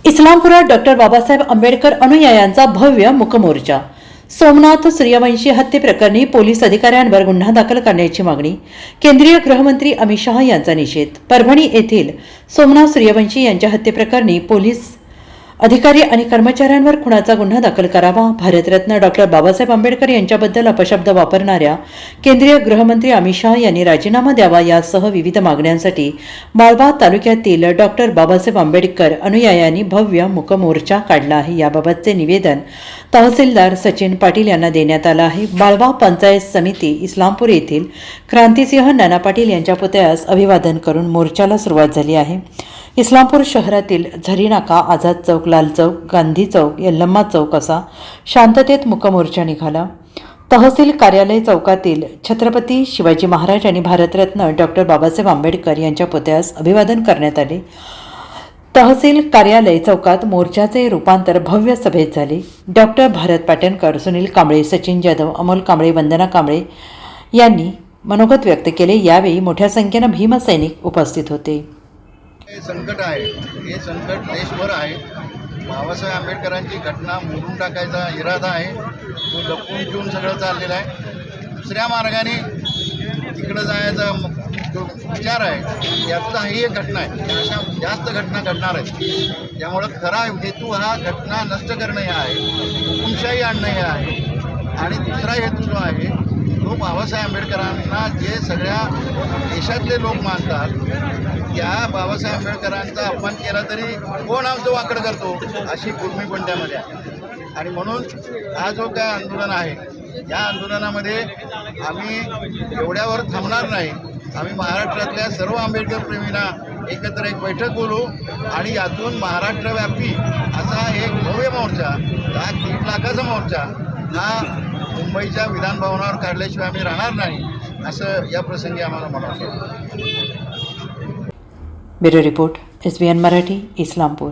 इस्लामपुरात doctor Babasaheb Ambedkar अनुयायांचा भव्य मूकमोर्चा। सोमनाथ सूर्यवंशी हत्येप्रकरणी police अधिकाऱ्यांवर गुन्हा दाखल करण्याची मागणी। केंद्रीय गृहमंत्री अमित शहा यांचा निषेध। परभणी येथील सोमनाथ सूर्यवंशी यांच्या हत्येप्रकरणी पोलीस अधिकारी आणि कर्मचाऱ्यांवर खुनाचा गुन्हा दाखल करावा। भारतरत्न डॉक्टर बाबासाहेब आंबेडकर यांच्याबद्दल अपशब्द वापरणाऱ्या केंद्रीय गृहमंत्री अमित शहा यांनी राजीनामा द्यावा यासह विविध मागण्यांसाठी माळवा तालुक्यातील डॉक्टर बाबासाहेब आंबेडकर अनुयायांनी भव्य मूकमोर्चा काढला आहे। याबाबतचे निवेदन तहसीलदार सचिन पाटील यांना देण्यात आलं आहे। माळवा पंचायत समिती इस्लामपूर येथील क्रांतिसिंह नाना पाटील यांच्या पुतळ्यास अभिवादन करून मोर्चाला सुरुवात झाली आहे। इस्लामपूर शहरातील झरीनाका, आझाद चौक, लाल चौक, गांधी चौक, यल्लम्मा चौक असा शांततेत मूकमोर्चा निघाला। तहसील कार्यालय चौकातील छत्रपती शिवाजी महाराज आणि भारतरत्न डॉक्टर बाबासाहेब आंबेडकर यांच्या पुतळ्यास अभिवादन करण्यात आले। तहसील कार्यालय चौकात मोर्चाचे रूपांतर भव्य सभेत झाले। डॉक्टर भारत पाटणकर, सुनील कांबळे, सचिन जाधव, अमोल कांबळे, वंदना कांबळे यांनी मनोगत व्यक्त केले। यावेळी मोठ्या संख्येने भीमसैनिक उपस्थित होते। हे संकट आहे, हे संकट देशभर आहे। बाबासाहेब आंबेडकरांची घटना मोडून टाकायचा इरादा आहे, तो लपून ठेवून सगळं चाललेलं आहे। दुसऱ्या मार्गाने तिकडं जायचा जो विचार आहे यातला ही एक घटना आहे। अशा जास्त घटना घडणार आहेत, त्यामुळं खरा हेतू हा घटना नष्ट करणं हे आहे, हुकुमशाही आणणं हे आहे। आणि दुसरा हेतू जो आहे तो बाबासाहेब आंबेडकरांना जे सगळ्या देशातले लोक मानतात, त्या बाबासाहेब आंबेडकरांचा अपमान केला तरी कोण आमचं वाकड करतो अशी कुर्मी पण त्यामध्ये आहे। आणि म्हणून हा जो काय आंदोलन आहे, या आंदोलनामध्ये आम्ही एवढ्यावर थांबणार नाही। आम्ही महाराष्ट्रातल्या सर्व आंबेडकर प्रेमींना एकत्र एक बैठक बोलू आणि यातून महाराष्ट्रव्यापी असा एक भव्य मोर्चा, 1.5 लाखाचा मोर्चा हा मुंबईच्या विधानभवनावर काढल्याशिवाय आम्ही राहणार नाही, असं या प्रसंगी आम्हाला म्हणायचं आहे। Bureau report, SBN Marathi, Islampur.